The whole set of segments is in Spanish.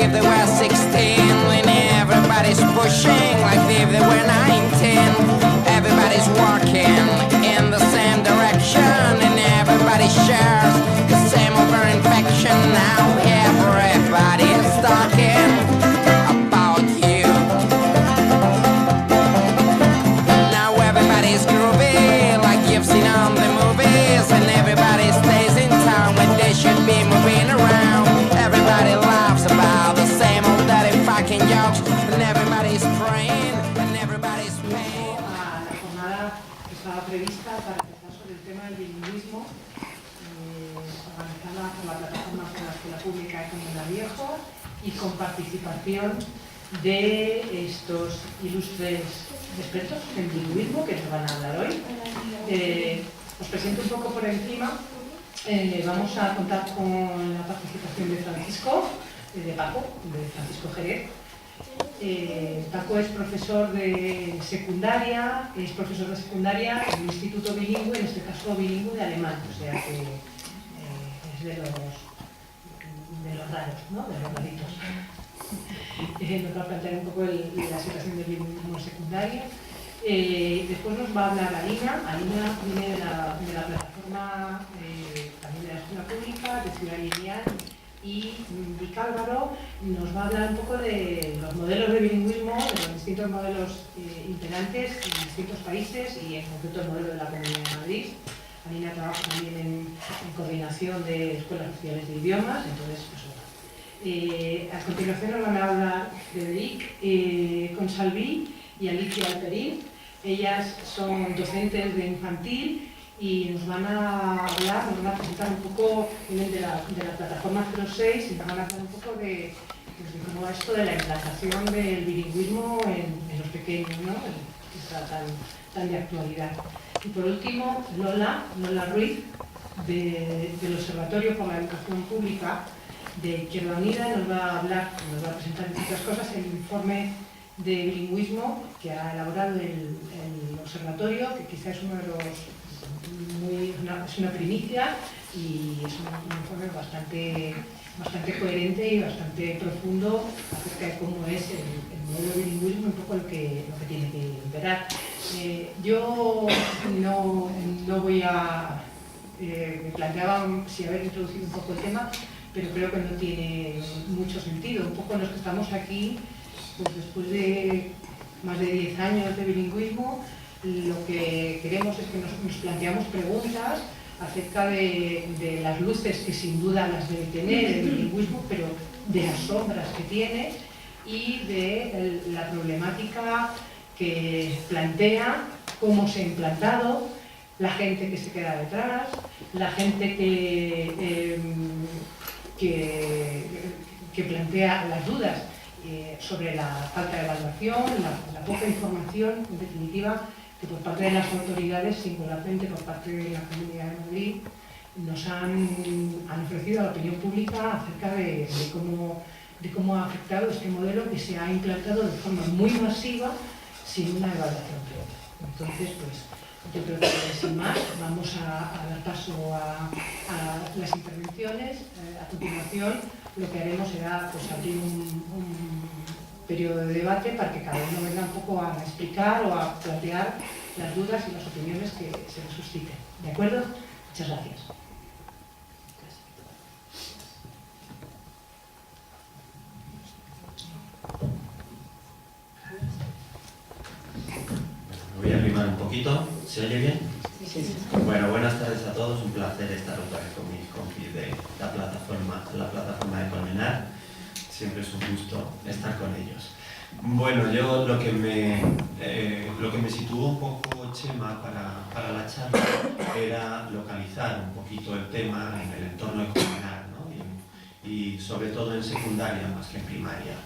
if they were 16, when everybody's pushing like if they were 19. Everybody's walking in the same direction, and everybody shares the same over-infection. Now everybody is talking about you. Now everybody's groovy like you've seen on the movies, and everybody stays in town when they should be moving around. Everybody laughs about the same old dirty fucking jokes, and everybody's praying and everybody's paying. La jornada que estaba prevista para empezar sobre el tema del bilingüismo, organizada por la plataforma por la Escuela Pública de Comuna Viejo y con participación de estos ilustres expertos en bilingüismo que nos van a hablar hoy. Os presento un poco por encima. Vamos a contar con la participación de Francisco, de Francisco Jerez. Paco es profesor de secundaria, en el Instituto Bilingüe, en este caso bilingüe de alemán, o sea que es de los raros, ¿no? De los raritos. Nos va a plantear un poco la situación del bilingüismo en secundaria. Después nos va a hablar Alina. Alina viene de la plataforma también de la Escuela Pública, de Ciudad Lineal, y Vic Álvaro nos va a hablar un poco de los modelos de bilingüismo, de los distintos modelos imperantes en distintos países y en concreto el modelo de la Comunidad de Madrid. Alina trabaja también en coordinación de escuelas oficiales de idiomas, entonces pues, a continuación nos van a hablar Frederic Consalví y Alicia Alperín. Ellas son docentes de infantil y nos van a hablar, nos van a presentar un poco de la plataforma 06 y nos van a hablar un poco de cómo va esto de la implantación del bilingüismo en los pequeños, ¿no? Que está tan de actualidad. Y por último, Lola Ruiz, del Observatorio por la Educación Pública de Izquierda Unida, nos va a presentar, entre otras cosas, el informe de bilingüismo que ha elaborado el observatorio, que quizás es uno de los es una primicia y es un informe bastante coherente y bastante profundo acerca de cómo es el modelo de bilingüismo, un poco lo que tiene que imperar. Yo no voy a... me planteaba si haber introducido un poco el tema, pero creo que no tiene mucho sentido. Un poco los que estamos aquí, pues después de más de 10 años de bilingüismo, lo que queremos es que nos planteamos preguntas acerca de las luces que sin duda las debe tener el bilingüismo, pero de las sombras que tiene y de la problemática que plantea, cómo se ha implantado, la gente que se queda detrás, la gente que plantea las dudas sobre la falta de evaluación, la poca información, en definitiva, que por parte de las autoridades, singularmente por parte de la Comunidad de Madrid, nos han ofrecido a la opinión pública acerca de cómo ha afectado este modelo que se ha implantado de forma muy masiva sin una evaluación previa. Entonces, pues, yo creo que sin más vamos a dar paso a las intervenciones. A continuación, lo que haremos será pues, abrir un periodo de debate para que cada uno venga un poco a explicar o a plantear las dudas y las opiniones que se les susciten. ¿De acuerdo? Muchas gracias. Me voy a arrimar un poquito. ¿Se oye bien? Sí. Bueno, buenas tardes a todos. Un placer estar otra vez con mis compis de la plataforma de Colmenar. Siempre es un gusto estar con ellos. Bueno, yo lo que me situó un poco, Chema, para la charla era localizar un poquito el tema en el entorno de Colmenar, ¿no? Y sobre todo en secundaria más que en primaria.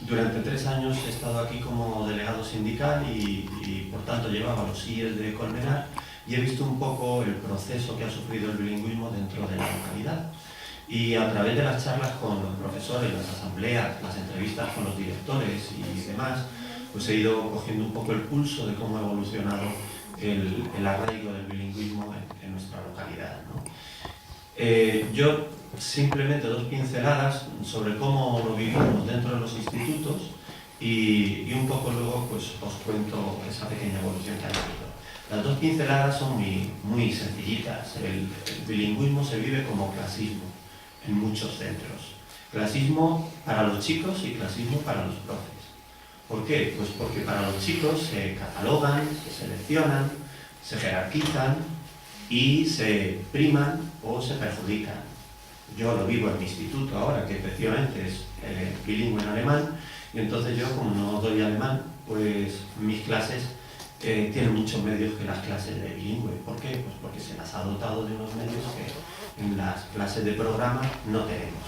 Durante 3 años he estado aquí como delegado sindical y por tanto llevaba los IES de Colmenar y he visto un poco el proceso que ha sufrido el bilingüismo dentro de la localidad. Y a través de las charlas con los profesores, las asambleas, las entrevistas con los directores y demás, pues he ido cogiendo un poco el pulso de cómo ha evolucionado el arraigo del bilingüismo en nuestra localidad, ¿no? Yo simplemente 2 pinceladas sobre cómo lo vivimos dentro de los institutos y un poco luego pues os cuento esa pequeña evolución que ha habido. Las 2 pinceladas son muy sencillitas. El bilingüismo se vive como clasismo en muchos centros. Clasismo para los chicos y clasismo para los profes. ¿Por qué? Pues porque para los chicos se catalogan, se seleccionan, se jerarquizan y se priman o se perjudican. Yo lo vivo en mi instituto ahora, que efectivamente es bilingüe en alemán, y entonces yo, como no doy alemán, pues mis clases tienen muchos medios que las clases de bilingüe. ¿Por qué? Pues porque se las ha dotado de unos medios que en las clases de programa no tenemos.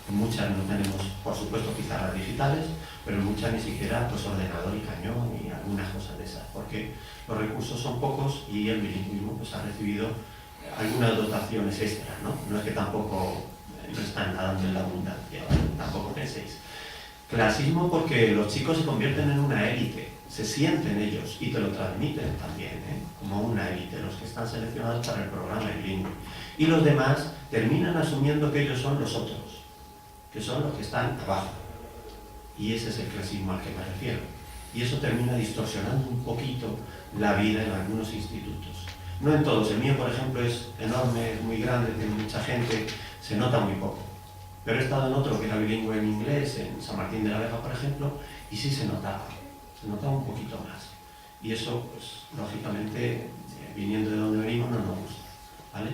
En muchas no tenemos, por supuesto, pizarras digitales, pero en muchas ni siquiera pues, ordenador y cañón y algunas cosas de esas, porque los recursos son pocos y el bilingüismo pues, ha recibido algunas dotaciones extras, ¿no? No es que tampoco no están nadando en la abundancia, ¿vale? Tampoco penséis. Clasismo porque los chicos se convierten en una élite, se sienten ellos y te lo transmiten también, como una élite, los que están seleccionados para el programa bilingüe. Y los demás terminan asumiendo que ellos son los otros, que son los que están abajo. Y ese es el clasismo al que me refiero. Y eso termina distorsionando un poquito la vida en algunos institutos. No en todos. El mío, por ejemplo, es enorme, es muy grande, tiene mucha gente, se nota muy poco. Pero he estado en otro que era bilingüe en inglés, en San Martín de la Vega, por ejemplo, y sí se notaba un poquito más. Y eso, pues, lógicamente, viniendo de donde venimos, no nos gusta, ¿vale?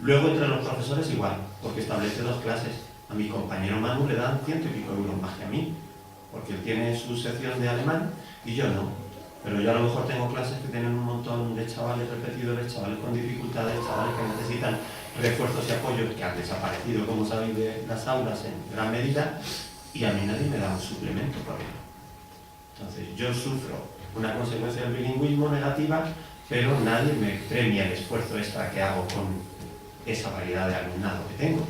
Luego, entre los profesores, igual, porque establece 2 clases. A mi compañero Manu le dan 100 y pico euros más que a mí, porque él tiene su sección de alemán y yo no. Pero yo a lo mejor tengo clases que tienen un montón de chavales repetidores, chavales con dificultades, chavales que necesitan refuerzos y apoyos que han desaparecido, como sabéis, de las aulas en gran medida, y a mí nadie me da un suplemento por ello. Entonces yo sufro una consecuencia del bilingüismo negativa, pero nadie me premia el esfuerzo extra que hago con esa variedad de alumnado que tengo.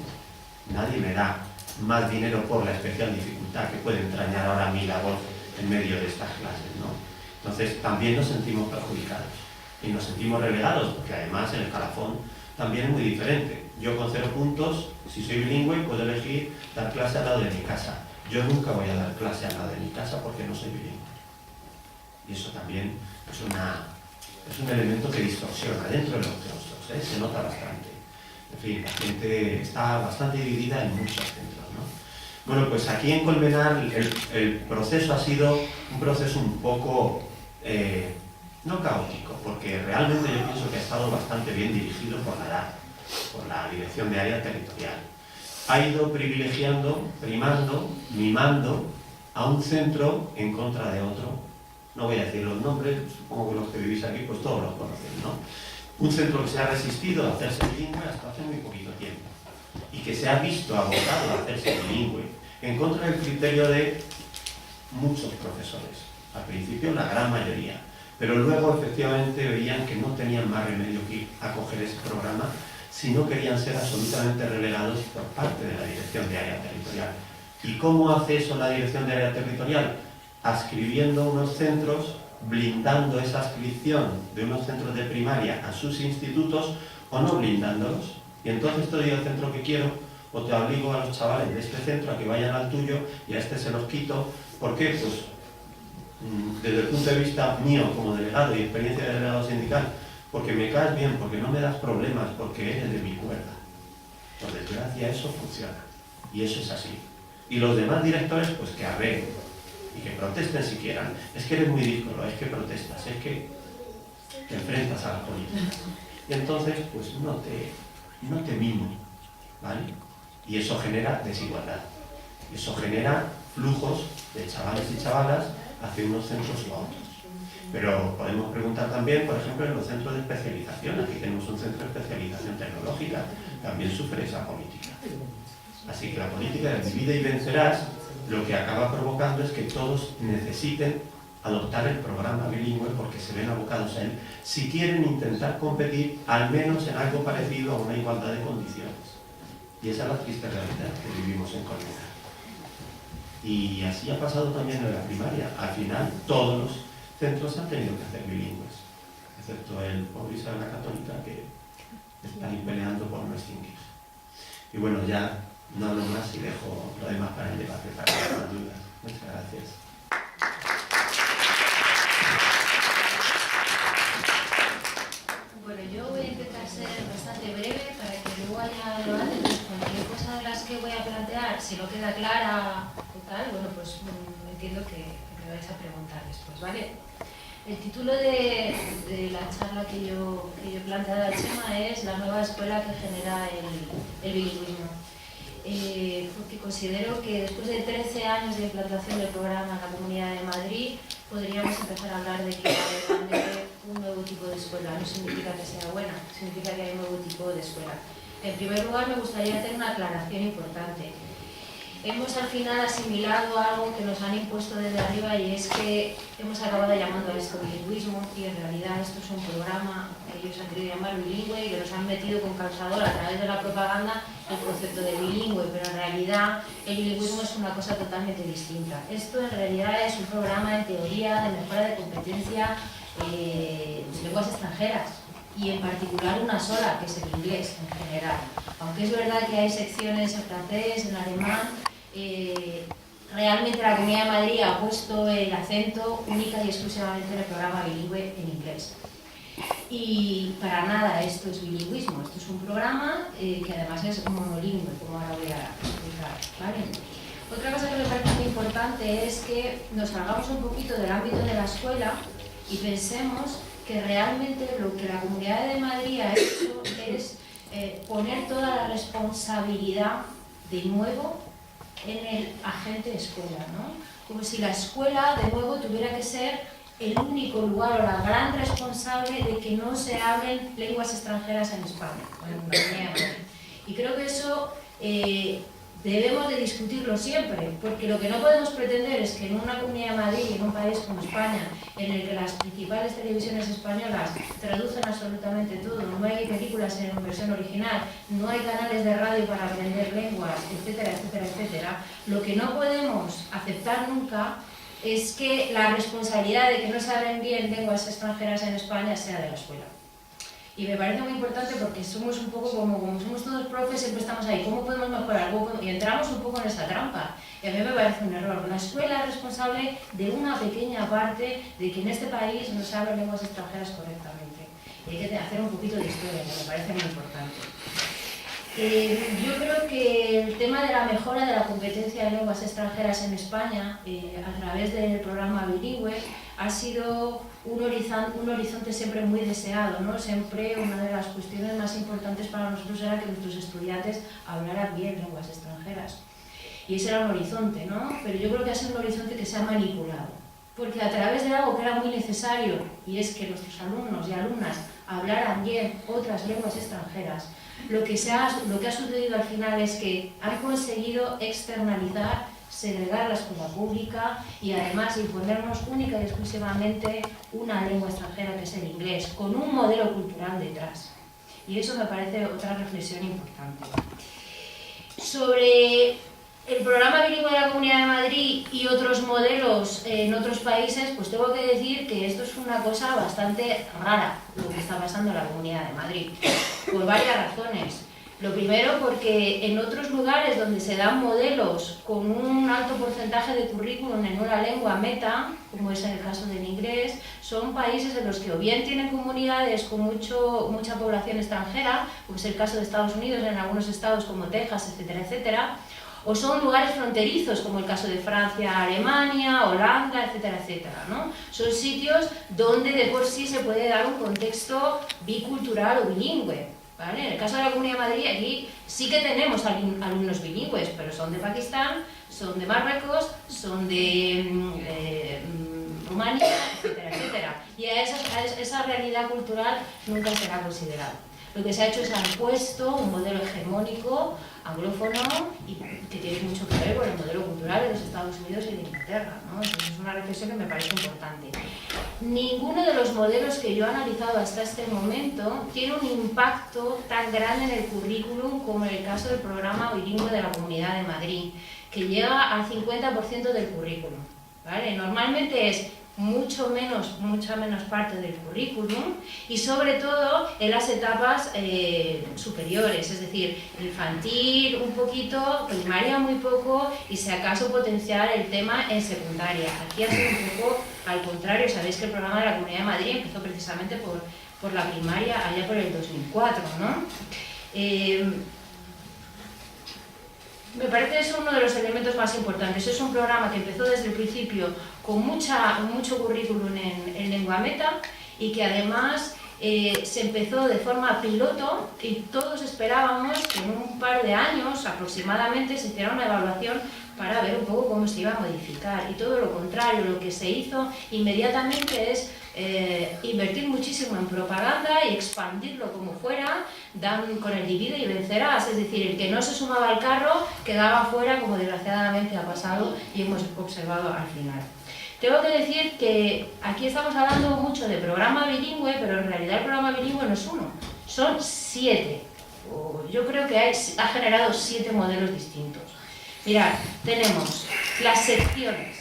Nadie me da más dinero por la especial dificultad que puede entrañar ahora mi labor en medio de estas clases, ¿no? Entonces también nos sentimos perjudicados y nos sentimos relegados, porque además el escalafón también es muy diferente. Yo con 0 puntos, si soy bilingüe, puedo elegir dar clase al lado de mi casa. Yo nunca voy a dar clase al lado de mi casa porque no soy bilingüe. Y eso también es un elemento que distorsiona dentro de los claustros, se nota bastante. En fin, la gente está bastante dividida en muchos centros, ¿no? Bueno, pues aquí en Colmenar el proceso ha sido un proceso un poco, no caótico, porque realmente yo pienso que ha estado bastante bien dirigido por la DAR, por la Dirección de Área Territorial. Ha ido privilegiando, primando, mimando a un centro en contra de otro. No voy a decir los nombres, supongo que los que vivís aquí pues todos los conocéis, ¿no? Un centro que se ha resistido a hacerse bilingüe hasta hace muy poquito tiempo y que se ha visto abocado a hacerse bilingüe en contra del criterio de muchos profesores. Al principio la gran mayoría, pero luego efectivamente veían que no tenían más remedio que acoger ese programa si no querían ser absolutamente relegados por parte de la Dirección de Área Territorial. ¿Y cómo hace eso la Dirección de Área Territorial? Adscribiendo unos centros, blindando esa adscripción de unos centros de primaria a sus institutos o no blindándolos. Y entonces te doy el centro que quiero o te obligo a los chavales de este centro a que vayan al tuyo y a este se los quito. ¿Por qué? Pues desde el punto de vista mío como delegado y experiencia de delegado sindical, porque me caes bien, porque no me das problemas, porque eres de mi cuerda. Por desgracia eso funciona y eso es así. Y los demás directores pues que arreglen y que protesten si quieran. Es que eres muy díscolo, es que protestas, es que te enfrentas a la política. Y entonces, pues no te mimo, ¿vale? Y eso genera desigualdad. Eso genera flujos de chavales y chavalas hacia unos centros u otros. Pero podemos preguntar también, por ejemplo, en los centros de especialización. Aquí tenemos un centro de especialización tecnológica, también sufre esa política. Así que la política de divide y vencerás lo que acaba provocando es que todos necesiten adoptar el programa bilingüe porque se ven abocados a él si quieren intentar competir al menos en algo parecido a una igualdad de condiciones. Y esa es la triste realidad que vivimos en Colmenar. Y así ha pasado también en la primaria. Al final todos los centros han tenido que hacer bilingües, excepto el pobre Isabel la Católica, que está ahí peleando por no extinguir. Y bueno, ya no hablo más y dejo lo demás para el debate, para las dudas. Muchas gracias. Bueno, yo voy a intentar ser bastante breve para que luego haya debate. Cualquier cosa de las que voy a plantear, si no queda clara o tal, bueno, pues entiendo que me vais a preguntar después, ¿vale? El título de la charla que yo he planteado al tema es La nueva escuela que genera el bilingüismo. Porque considero que después de 13 años de implantación del programa en la Comunidad de Madrid, podríamos empezar a hablar de que hay un nuevo tipo de escuela. No significa que sea buena, significa que hay un nuevo tipo de escuela. En primer lugar, me gustaría hacer una aclaración importante. Hemos al final asimilado algo que nos han impuesto desde arriba y es que hemos acabado llamando a esto bilingüismo y en realidad esto es un programa que ellos han querido llamar bilingüe y que nos han metido con calzador a través de la propaganda el concepto de bilingüe, pero en realidad el bilingüismo es una cosa totalmente distinta. Esto en realidad es un programa en teoría de mejora de competencia de lenguas extranjeras y en particular una sola, que es el inglés en general. Aunque es verdad que hay secciones en francés, en alemán, realmente la Comunidad de Madrid ha puesto el acento única y exclusivamente en el programa bilingüe en inglés. Y para nada esto es bilingüismo, esto es un programa que además es monolingüe, como ahora voy a explicar, ¿vale? Otra cosa que me parece muy importante es que nos salgamos un poquito del ámbito de la escuela y pensemos que realmente lo que la Comunidad de Madrid ha hecho es poner toda la responsabilidad de nuevo en el agente escuela, ¿no? Como si la escuela de nuevo tuviera que ser el único lugar o la gran responsable de que no se hablen lenguas extranjeras en España, en la Comunidad de Madrid. Y creo que eso debemos de discutirlo siempre, porque lo que no podemos pretender es que en una Comunidad de Madrid, en un país como España, en el que las principales televisiones españolas traducen absolutamente todo, no hay películas en versión original, no hay canales de radio para aprender lenguas, etcétera, etcétera, etcétera, lo que no podemos aceptar nunca es que la responsabilidad de que no se hablen bien lenguas extranjeras en España sea de la escuela. Y me parece muy importante porque somos un poco como somos todos profes, siempre estamos ahí, ¿cómo podemos mejorar? Y entramos un poco en esa trampa. Y a mí me parece un error. La escuela es responsable de una pequeña parte de que en este país no se hablen lenguas extranjeras correctamente. Y hay que hacer un poquito de historia, que me parece muy importante. Yo creo que el tema de la mejora de la competencia de lenguas extranjeras en España a través del programa bilingüe ha sido un horizonte siempre muy deseado, ¿no? Siempre una de las cuestiones más importantes para nosotros era que nuestros estudiantes hablaran bien lenguas extranjeras. Y ese era un horizonte, ¿no? Pero yo creo que ha sido un horizonte que se ha manipulado. Porque a través de algo que era muy necesario, y es que nuestros alumnos y alumnas hablaran bien otras lenguas extranjeras, lo que ha sucedido al final es que han conseguido externalizar, segregar la escuela pública y además imponernos única y exclusivamente una lengua extranjera que es el inglés, con un modelo cultural detrás. Y eso me parece otra reflexión importante. Sobre el programa bilingüe de la Comunidad de Madrid y otros modelos en otros países, pues tengo que decir que esto es una cosa bastante rara, lo que está pasando en la Comunidad de Madrid, por varias razones. Lo primero, porque en otros lugares donde se dan modelos con un alto porcentaje de currículum en una lengua meta, como es en el caso del inglés, son países en los que o bien tienen comunidades con mucha población extranjera, como es el caso de Estados Unidos, en algunos estados como Texas, etcétera, etcétera, o son lugares fronterizos, como el caso de Francia, Alemania, Holanda, etcétera, etcétera, ¿no? Son sitios donde de por sí se puede dar un contexto bicultural o bilingüe, ¿vale? En el caso de la Comunidad de Madrid, aquí sí que tenemos alumnos bilingües, pero son de Pakistán, son de Marruecos, son de Rumanía, etcétera, etcétera. Y a esa realidad cultural nunca será considerada. Lo que se ha hecho es han puesto un modelo hegemónico, anglófono, y que tiene mucho que ver con el modelo cultural de los Estados Unidos y de Inglaterra, ¿no? Entonces es una reflexión que me parece importante. Ninguno de los modelos que yo he analizado hasta este momento tiene un impacto tan grande en el currículum como en el caso del programa bilingüe de la Comunidad de Madrid, que llega al 50% del currículum, ¿vale? Normalmente es mucha menos parte del currículum y sobre todo en las etapas superiores, es decir, infantil un poquito, primaria muy poco y si acaso potenciar el tema en secundaria. Aquí ha sido un poco al contrario, sabéis que el programa de la Comunidad de Madrid empezó precisamente por la primaria allá por el 2004, ¿no? Me parece que es uno de los elementos más importantes. Es un programa que empezó desde el principio con mucho currículum en lengua meta y que además se empezó de forma piloto y todos esperábamos que en un par de años aproximadamente se hiciera una evaluación para ver un poco cómo se iba a modificar. Y todo lo contrario, lo que se hizo inmediatamente es invertir muchísimo en propaganda y expandirlo como fuera, con el divide y vencerás, es decir, el que no se sumaba al carro quedaba fuera, como desgraciadamente ha pasado y hemos observado al final. Tengo que decir que aquí estamos hablando mucho de programa bilingüe, pero en realidad el programa bilingüe no es uno, son 7. Yo creo que ha generado 7 modelos distintos. Mirad, tenemos las secciones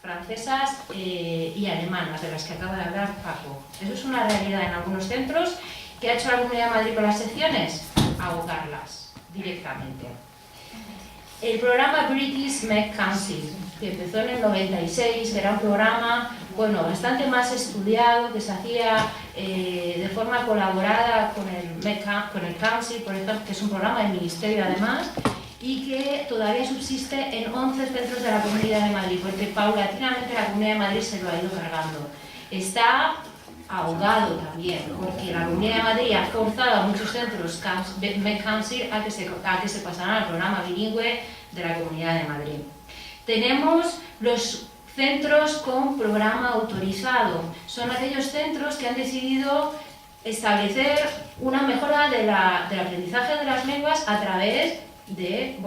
francesas y alemanas, de las que acaba de hablar Paco. Eso es una realidad en algunos centros. ¿Qué ha hecho la Comunidad de Madrid con las secciones? Ahogarlas directamente. El programa British MEC Council, que empezó en el 96, que era un programa bastante más estudiado, que se hacía de forma colaborada con el Council, por ejemplo, que es un programa del Ministerio además, y que todavía subsiste en 11 centros de la Comunidad de Madrid, porque paulatinamente la Comunidad de Madrid se lo ha ido cargando. Está ahogado también, porque la Comunidad de Madrid ha forzado a muchos centros MEC Council a que se pasaran al programa bilingüe de la Comunidad de Madrid. Tenemos los centros con programa autorizado. Son aquellos centros que han decidido establecer una mejora del aprendizaje de las lenguas a través de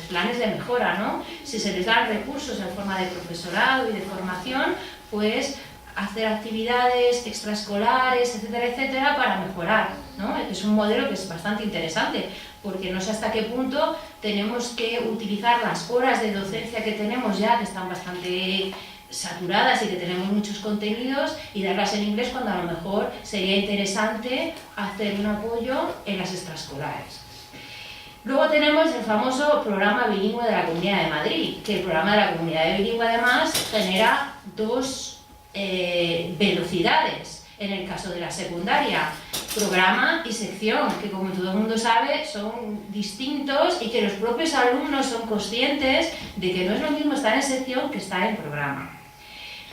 planes de mejora, ¿no? Si se les dan recursos en forma de profesorado y de formación, pues hacer actividades extraescolares, etcétera, etcétera, para mejorar, ¿no? Es un modelo que es bastante interesante, porque no sé hasta qué punto tenemos que utilizar las horas de docencia que tenemos ya, que están bastante saturadas y que tenemos muchos contenidos, y darlas en inglés cuando a lo mejor sería interesante hacer un apoyo en las extraescolares. Luego tenemos el famoso programa bilingüe de la Comunidad de Madrid, que el programa de la Comunidad de Bilingüe además genera 2 velocidades. En el caso de la secundaria, programa y sección, que como todo el mundo sabe son distintos y que los propios alumnos son conscientes de que no es lo mismo estar en sección que estar en programa.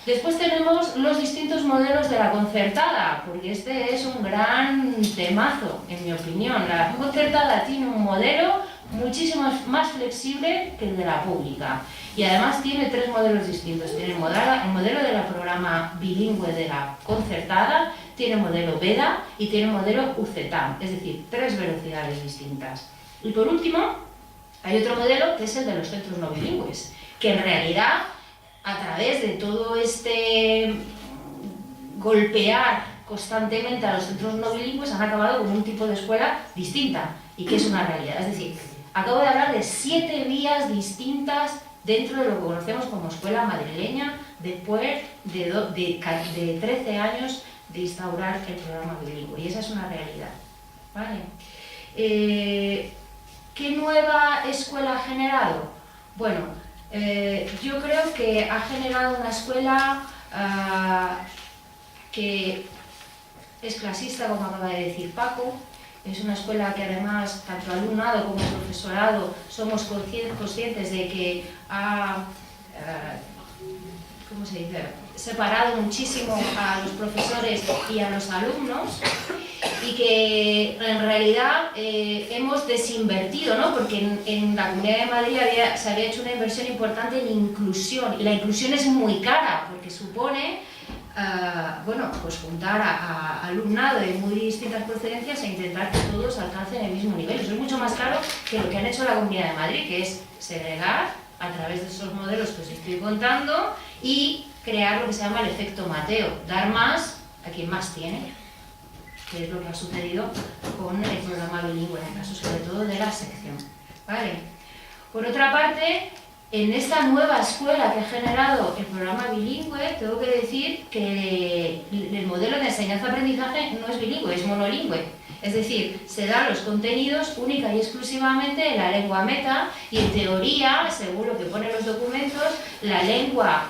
Después tenemos los distintos modelos de la concertada, porque este es un gran temazo, en mi opinión. La concertada tiene un modelo muchísimo más flexible que el de la pública y además tiene 3 modelos distintos. Tiene el modelo del programa bilingüe de la concertada, tiene el modelo VEDA y tiene el modelo UCETAM, es decir, 3 velocidades distintas. Y por último, hay otro modelo que es el de los centros no bilingües, que en realidad, a través de todo este golpear constantemente a los centros no bilingües, han acabado con un tipo de escuela distinta y que es una realidad. Es decir, acabo de hablar de 7 vías distintas dentro de lo que conocemos como escuela madrileña después de 13 años de instaurar el programa bilingüe, y esa es una realidad, ¿vale? ¿Qué nueva escuela ha generado? Bueno, yo creo que ha generado una escuela que es clasista, como acaba de decir Paco. Es una escuela que además, tanto alumnado como profesorado, somos conscientes de que ha separado muchísimo a los profesores y a los alumnos, y que en realidad hemos desinvertido, ¿no? Porque en la Comunidad de Madrid se había hecho una inversión importante en inclusión, y la inclusión es muy cara porque supone pues juntar a alumnado de muy distintas procedencias e intentar que todos alcancen el mismo nivel. Eso es mucho más caro que lo que han hecho la Comunidad de Madrid, que es segregar a través de esos modelos que os estoy contando y crear lo que se llama el efecto Mateo, dar más a quien más tiene, que es lo que ha sucedido con el programa bilingüe, en el caso sobre todo de la sección, ¿vale? Por otra parte, En esta nueva escuela que ha generado el programa bilingüe, tengo que decir que el modelo de enseñanza-aprendizaje no es bilingüe, es monolingüe. Es decir, se dan los contenidos única y exclusivamente en la lengua meta y en teoría, según lo que ponen los documentos, la lengua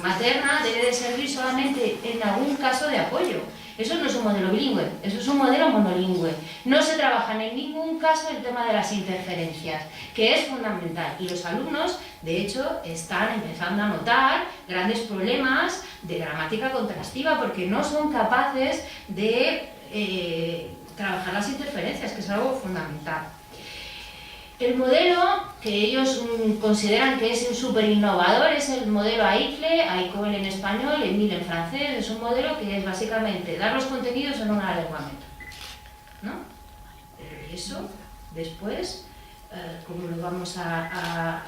materna debe de servir solamente en algún caso de apoyo. Eso no es un modelo bilingüe, eso es un modelo monolingüe. No se trabaja en ningún caso el tema de las interferencias, que es fundamental. Y los alumnos, de hecho, están empezando a notar grandes problemas de gramática contrastiva porque no son capaces de trabajar las interferencias, que es algo fundamental. El modelo que ellos consideran que es súper innovador es el modelo AICLE, AICOL en español, EMIL en francés. Es un modelo que es básicamente dar los contenidos en una lengua meta, ¿no? Eso, después, ¿cómo lo vamos a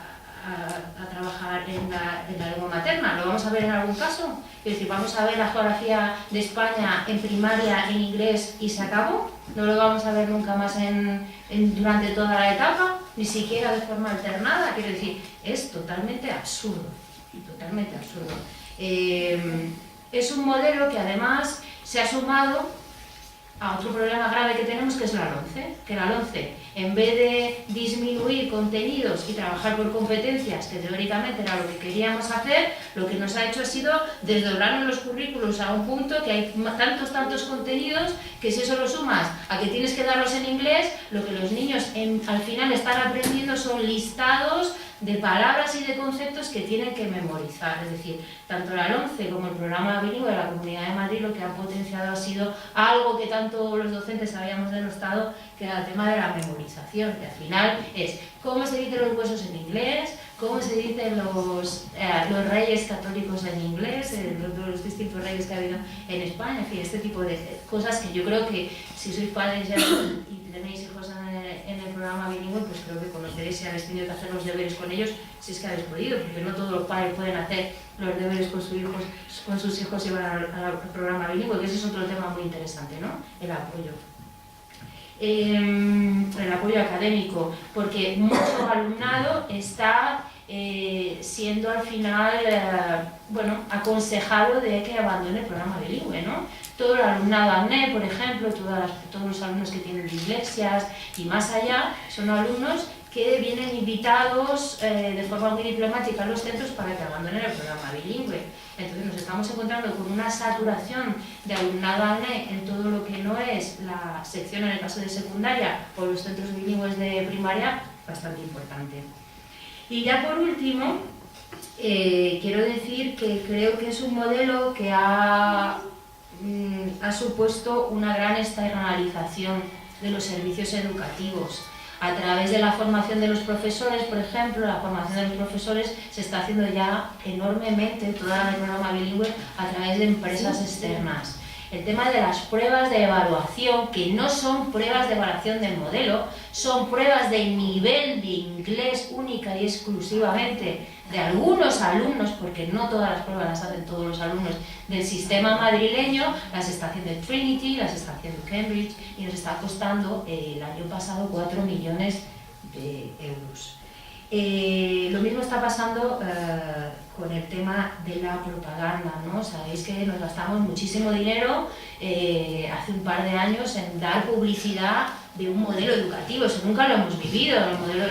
trabajar en la lengua materna? ¿Lo vamos a ver en algún caso? Es decir, ¿vamos a ver la geografía de España en primaria en inglés y se acabó? ¿No lo vamos a ver nunca más durante toda la etapa? Ni siquiera de forma alternada. Quiero decir, es totalmente absurdo. Totalmente absurdo. Es un modelo que además se ha sumado a otro problema grave que tenemos, que es la LOMCE. Que la LOMCE, en vez de disminuir contenidos y trabajar por competencias, que teóricamente era lo que queríamos hacer, lo que nos ha hecho ha sido desdoblar en los currículos a un punto que hay tantos contenidos que si eso lo sumas a que tienes que darlos en inglés, lo que los niños al final están aprendiendo son listados de palabras y de conceptos que tienen que memorizar. Es decir, tanto la LOMCE como el programa bilingüe de la Comunidad de Madrid lo que han potenciado ha sido algo que tanto los docentes habíamos denostado, que era el tema de la memorización, que al final es cómo se dicen los huesos en inglés, cómo se dicen los reyes católicos en inglés, los distintos reyes que ha habido en España, en fin, este tipo de cosas que yo creo que si sois padres ya y tenéis hijos en el programa bilingüe, pues creo que conoceréis si habéis tenido que hacer los deberes con ellos, si es que habéis podido, porque no todos los padres pueden hacer los deberes con sus hijos y van al programa bilingüe, que ese es otro tema muy interesante, ¿no? El apoyo. El apoyo académico, porque mucho alumnado está siendo al final aconsejado de que abandone el programa bilingüe, ¿no? Todo el alumnado ACNE, por ejemplo, todos los alumnos que tienen dislexias y más allá, son alumnos que vienen invitados de forma muy diplomática a los centros para que abandonen el programa bilingüe. Entonces nos estamos encontrando con una saturación de alumnado ACNE en todo lo que no es la sección en el caso de secundaria o los centros bilingües de primaria bastante importante. Y ya por último, quiero decir que creo que es un modelo que ha supuesto una gran externalización de los servicios educativos. A través de la formación de los profesores, por ejemplo, la formación de los profesores se está haciendo ya enormemente, toda el programa bilingüe, a través de empresas externas. El tema de las pruebas de evaluación, que no son pruebas de evaluación del modelo, son pruebas de nivel de inglés única y exclusivamente de algunos alumnos, porque no todas las pruebas las hacen todos los alumnos del sistema madrileño, las está haciendo Trinity, las está haciendo Cambridge y nos está costando el año pasado 4 millones de euros. Lo mismo está pasando con el tema de la propaganda, ¿no? Sabéis que nos gastamos muchísimo dinero hace un par de años en dar publicidad de un modelo educativo. Eso nunca lo hemos vivido.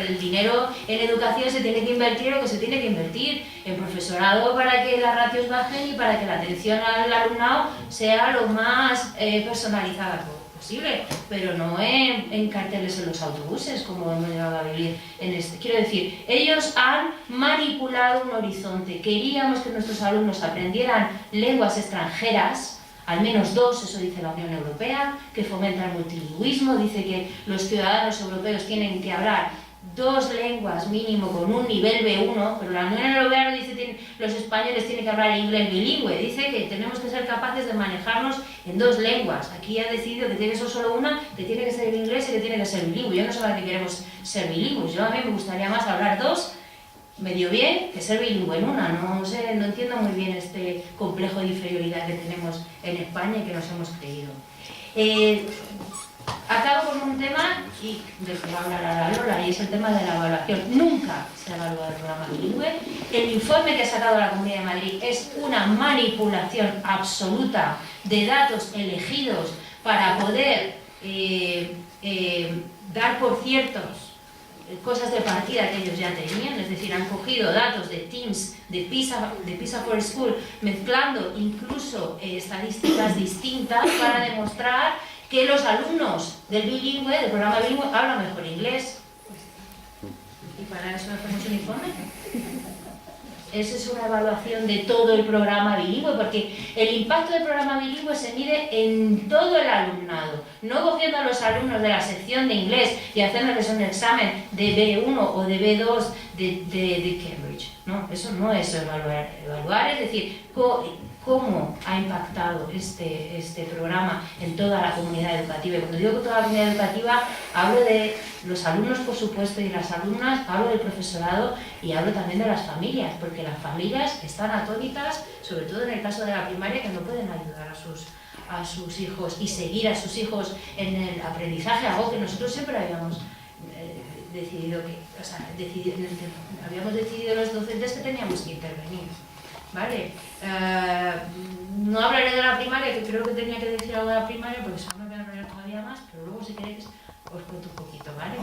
El dinero en educación se tiene que invertir lo que se tiene que invertir en profesorado para que las ratios bajen y para que la atención al alumnado sea lo más personalizada posible, pero no en carteles en los autobuses, como hemos llegado a vivir en este. Quiero decir, ellos han manipulado un horizonte. Queríamos que nuestros alumnos aprendieran lenguas extranjeras, al menos 2, eso dice la Unión Europea, que fomenta el multilingüismo, dice que los ciudadanos europeos tienen que hablar 2 lenguas mínimo con un nivel B1, pero la Unión Europea no dice que los españoles tienen que hablar inglés bilingüe, dice que tenemos que ser capaces de manejarnos en 2 lenguas. Aquí ha decidido que tiene que ser solo una, que tiene que ser el inglés y que tiene que ser bilingüe. Yo no sé para qué queremos ser bilingües, a mí me gustaría más hablar 2 medio bien que ser bilingüe en una. No sé, no entiendo muy bien este complejo de inferioridad que tenemos en España y que nos hemos creído. Acabo con un tema y del que va a hablar ahora Lola, y es el tema de la evaluación. Nunca se ha evaluado el programa bilingüe. El informe que ha sacado la Comunidad de Madrid es una manipulación absoluta de datos elegidos para poder dar por ciertos cosas de partida que ellos ya tenían, es decir, han cogido datos de Teams, de PISA for School, mezclando incluso estadísticas distintas para demostrar que los alumnos del programa bilingüe, hablan mejor inglés. ¿Y para eso hacemos un informe? Esa es una evaluación de todo el programa bilingüe, porque el impacto del programa bilingüe se mide en todo el alumnado, no cogiendo a los alumnos de la sección de inglés y haciéndoles un examen de B1 o de B2 de Cambridge. No, eso no es evaluar. Evaluar es decir, cómo ha impactado este programa en toda la comunidad educativa. Y cuando digo toda la comunidad educativa, hablo de los alumnos, por supuesto, y las alumnas, hablo del profesorado y hablo también de las familias, porque las familias están atónitas, sobre todo en el caso de la primaria, que no pueden ayudar a sus hijos y seguir a sus hijos en el aprendizaje, algo que nosotros siempre habíamos decidido habíamos decidido los docentes que teníamos que intervenir. ¿Vale? No hablaré de la primaria, que creo que tenía que decir algo de la primaria, porque eso me voy a hablar todavía más, pero luego si queréis os cuento un poquito, ¿vale?